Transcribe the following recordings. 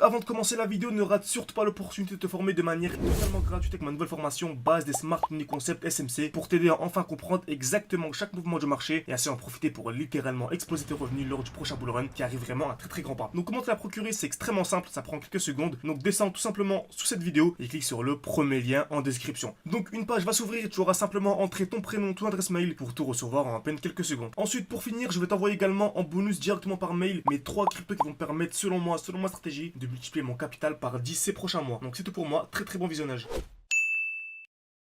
avant de commencer la vidéo, ne rate surtout pas l'opportunité de te former de manière totalement gratuite avec ma nouvelle formation base des Smart Money Concept SMC pour t'aider à enfin comprendre exactement chaque mouvement du marché et ainsi en profiter pour littéralement exploser tes revenus lors du prochain bull run qui arrive vraiment à très grand pas. Donc comment te la procurer, c'est extrêmement simple, ça prend quelques secondes. Donc descends tout simplement sous cette vidéo et clique sur le premier lien en description. Donc une page va s'ouvrir et tu auras simplement entré ton prénom, ton adresse mail pour tout recevoir en à peine quelques secondes. Ensuite, pour finir, je vais t'envoyer également en bonus directement par mail mes 3 cryptos qui vont me permettre selon moi, selon ma stratégie, de multiplier mon capital par 10 ces prochains mois. Donc c'est tout pour moi, très bon visionnage.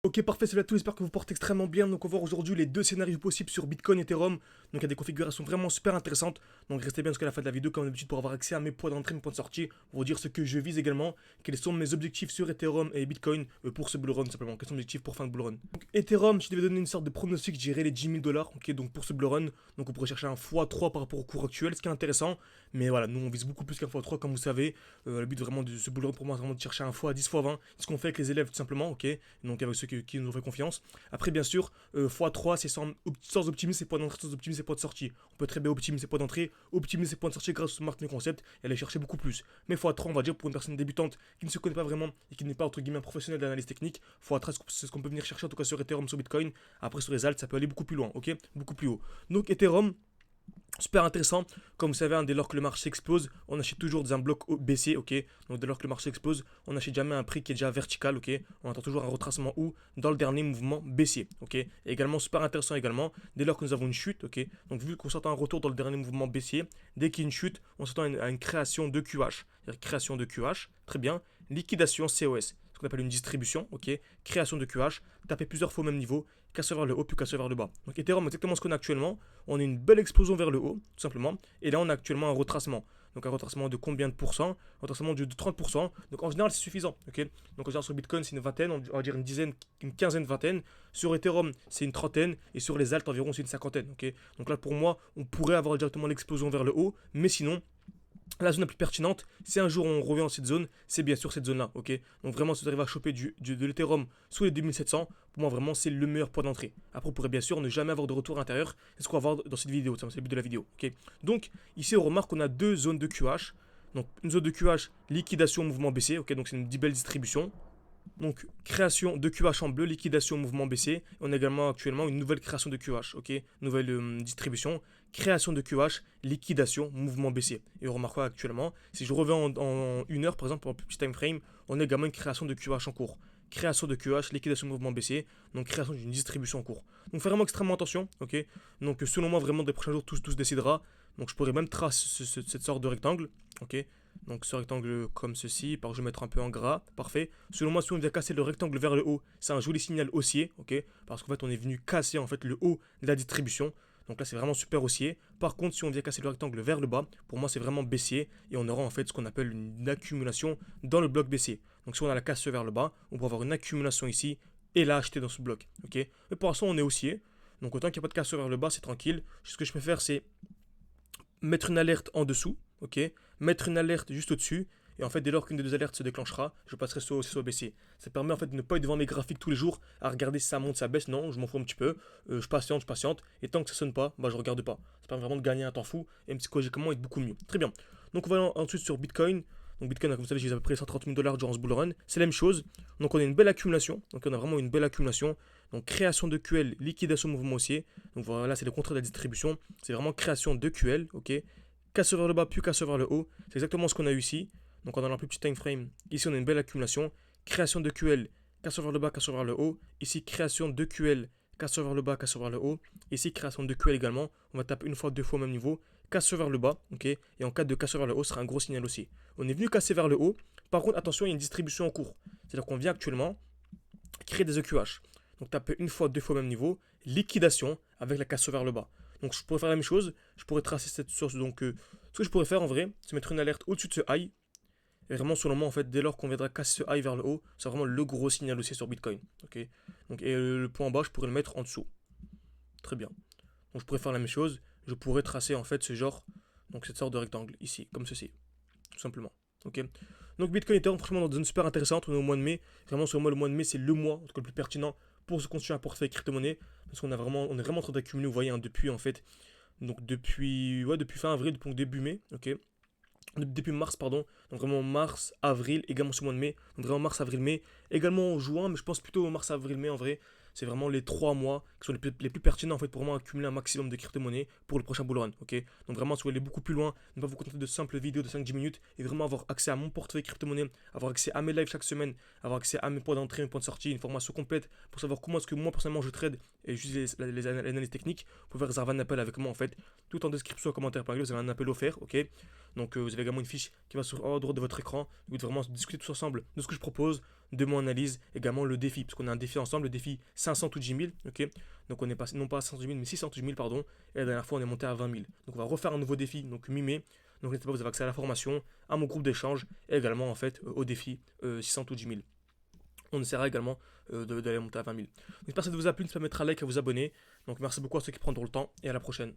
Ok, parfait, salut à tous, j'espère que vous portez extrêmement bien. Donc on va voir aujourd'hui les deux scénarios possibles sur Bitcoin et Ethereum. Donc il y a des configurations vraiment super intéressantes. Donc restez bien jusqu'à la fin de la vidéo comme d'habitude pour avoir accès à mes points d'entrée, mes points de sortie, pour vous dire ce que je vise également, quels sont mes objectifs sur Ethereum et Bitcoin pour ce bull run simplement, quels sont mes objectifs pour fin de bull run. Donc Ethereum, je devais donner une sorte de pronostic, je dirais les 10 000 $, ok, donc pour ce bull run. Donc on pourrait chercher un x3 par rapport au cours actuel, ce qui est intéressant. Mais voilà, nous on vise beaucoup plus qu'un x3 comme vous savez. Le but vraiment de ce bull run pour moi c'est vraiment de chercher un x10, x20, ce qu'on fait avec les élèves tout simplement, ok, donc avec ceux qui nous ont fait confiance. Après, bien sûr, x3, c'est sans optimiser ses points d'entrée, sans optimiser ses points de sortie. On peut très bien optimiser ses points d'entrée, optimiser ses points de sortie grâce au Smart Money Concept et aller chercher beaucoup plus. Mais x3, on va dire, pour une personne débutante qui ne se connaît pas vraiment et qui n'est pas entre guillemets un professionnel d'analyse technique, x3, c'est ce qu'on peut venir chercher en tout cas sur Ethereum, sur Bitcoin. Après, sur les alts, ça peut aller beaucoup plus loin, ok, beaucoup plus haut. Donc, Ethereum. Super intéressant, comme vous savez, dès lors que le marché explose, on achète toujours dans un bloc baissier, ok. Donc dès lors que le marché explose, on n'achète jamais un prix qui est déjà vertical, ok. On attend toujours un retracement ou dans le dernier mouvement baissier, ok. Et également super intéressant également, dès lors que nous avons une chute, ok. Donc vu qu'on s'attend à un retour dans le dernier mouvement baissier, dès qu'il y a une chute, on s'attend à une création de QH, c'est-à-dire création de QH, très bien, liquidation COS. Qu'on appelle une distribution, ok, création de QH, taper plusieurs fois au même niveau, casser vers le haut puis casser vers le bas. Donc Ethereum, exactement ce qu'on a actuellement, on a une belle explosion vers le haut, tout simplement, et là on a actuellement un retracement. Donc un retracement de combien de pourcents? Un retracement de 30%. Donc en général c'est suffisant, ok. Donc en général sur Bitcoin c'est une vingtaine, on va dire une dizaine, une quinzaine, vingtaine. Sur Ethereum c'est une trentaine, et sur les alts environ c'est une cinquantaine, ok. Donc là pour moi on pourrait avoir directement l'explosion vers le haut, mais sinon la zone la plus pertinente, si un jour on revient dans cette zone, c'est bien sûr cette zone-là, ok. Donc vraiment, si vous arrivez à choper de l'Ethereum sous les 2700, pour moi vraiment c'est le meilleur point d'entrée. Après, on pourrait bien sûr ne jamais avoir de retour intérieur, c'est ce qu'on va voir dans cette vidéo, c'est le but de la vidéo, ok. Donc ici on remarque qu'on a deux zones de QH. Donc une zone de QH, liquidation, mouvement baissier, ok, donc c'est une belle distribution. Donc, création de QH en bleu, liquidation, mouvement baissier. On a également actuellement une nouvelle création de QH, ok, nouvelle distribution, création de QH, liquidation, mouvement baissier. Et on remarquera actuellement, si je reviens en une heure, par exemple, pour un petit time frame, on a également une création de QH en cours. Création de QH, liquidation, mouvement baissier, donc création d'une distribution en cours. Donc, faire vraiment extrêmement attention, ok. Donc, selon moi, vraiment, des prochains jours, tout se décidera. Donc, je pourrais même tracer cette sorte de rectangle, ok. Donc ce rectangle comme ceci, je vais mettre un peu en gras, parfait. Selon moi, si on vient casser le rectangle vers le haut, c'est un joli signal haussier, ok. Parce qu'en fait, on est venu casser en fait le haut de la distribution. Donc là, c'est vraiment super haussier. Par contre, si on vient casser le rectangle vers le bas, pour moi, c'est vraiment baissier. Et on aura en fait ce qu'on appelle une accumulation dans le bloc baissier. Donc si on a la casse vers le bas, on peut avoir une accumulation ici et là acheter dans ce bloc, ok. Mais pour l'instant, on est haussier. Donc autant qu'il n'y a pas de casse vers le bas, c'est tranquille. Ce que je peux faire, c'est mettre une alerte en dessous, ok, mettre une alerte juste au-dessus, et en fait, dès lors qu'une des deux alertes se déclenchera, je passerai soit haussier, soit baissier. Ça permet en fait de ne pas être devant mes graphiques tous les jours à regarder si ça monte, ça baisse. Non, je m'en fous un petit peu. Je patiente, et tant que ça sonne pas, je regarde pas. Ça permet vraiment de gagner un temps fou et psychologiquement être beaucoup mieux. Très bien. Donc on va ensuite sur Bitcoin. Donc Bitcoin, comme vous savez, j'ai à peu près 130 000 $ durant ce bull run. C'est la même chose. Donc on a une belle accumulation. Donc on a vraiment une belle accumulation. Donc création de QL, liquidation mouvement haussier. Donc voilà, c'est le contraire de la distribution. C'est vraiment création de QL, ok. Casse vers le bas, puis casse vers le haut. C'est exactement ce qu'on a eu ici. Donc en allant un plus petit time frame, ici on a une belle accumulation. Création de QL, casse vers le bas, casse vers le haut. Ici création de QL, casse vers le bas, casse vers le haut. Ici création de QL également. On va taper une fois, deux fois au même niveau. Casse vers le bas, ok. Et en cas de casse vers le haut, ce sera un gros signal aussi. On est venu casser vers le haut. Par contre, attention, il y a une distribution en cours. C'est-à-dire qu'on vient actuellement créer des EQH. Donc taper une fois, deux fois au même niveau. Liquidation avec la casse vers le bas. Donc je pourrais faire la même chose, je pourrais tracer cette source. Donc ce que je pourrais faire en vrai, c'est mettre une alerte au-dessus de ce high. Et vraiment selon moi en fait, dès lors qu'on viendra casser ce high vers le haut, c'est vraiment le gros signal aussi sur Bitcoin. Ok. Donc et le point en bas, je pourrais le mettre en dessous. Très bien. Donc je pourrais faire la même chose, je pourrais tracer en fait ce genre, donc cette sorte de rectangle ici, comme ceci, tout simplement. Ok. Donc Bitcoin était franchement dans une zone super intéressante, on est au mois de mai. Vraiment sur moi le mois de mai c'est le mois en tout cas le plus pertinent pour se constituer un portefeuille crypto-monnaie. Parce qu'on on est vraiment en train d'accumuler, vous voyez, depuis en fait. Donc depuis fin avril, depuis début mai, ok. Depuis mars, pardon. Donc vraiment mars, avril, également ce mois de mai. Donc vraiment mars, avril, mai. Également en juin, mais je pense plutôt mars, avril, mai en vrai. C'est vraiment les 3 mois qui sont les plus pertinents en fait pour vraiment accumuler un maximum de crypto-monnaies pour le prochain bull run. Ok. Donc vraiment, si vous voulez aller beaucoup plus loin, ne pas vous contenter de simples vidéos de 5-10 minutes et vraiment avoir accès à mon portefeuille crypto-monnaie, avoir accès à mes lives chaque semaine, avoir accès à mes points d'entrée, mes points de sortie, une formation complète pour savoir comment est-ce que moi personnellement je trade et juste les analyses techniques, vous pouvez réserver un appel avec moi en fait. Tout en description, en commentaire par exemple, vous avez un appel offert. Ok. Donc vous avez également une fiche qui va sur en droite de votre écran. Vous pouvez vraiment discuter tous ensemble de ce que je propose, de mon analyse, également le défi, parce qu'on a un défi ensemble, le défi 500 ou 10 000, ok. Donc on est passé non pas à 500 000 mais 600 000 pardon, et la dernière fois on est monté à 20 000. Donc on va refaire un nouveau défi, donc mi-mai. Donc n'hésitez pas, vous avez accès à la formation, à mon groupe d'échange, et également en fait au défi 600 ou 10 000. On essaiera également d'aller monter à 20 000. Donc j'espère que ça vous a plu, n'hésitez pas à mettre un like, à vous abonner. Donc merci beaucoup à ceux qui prendront le temps, et à la prochaine.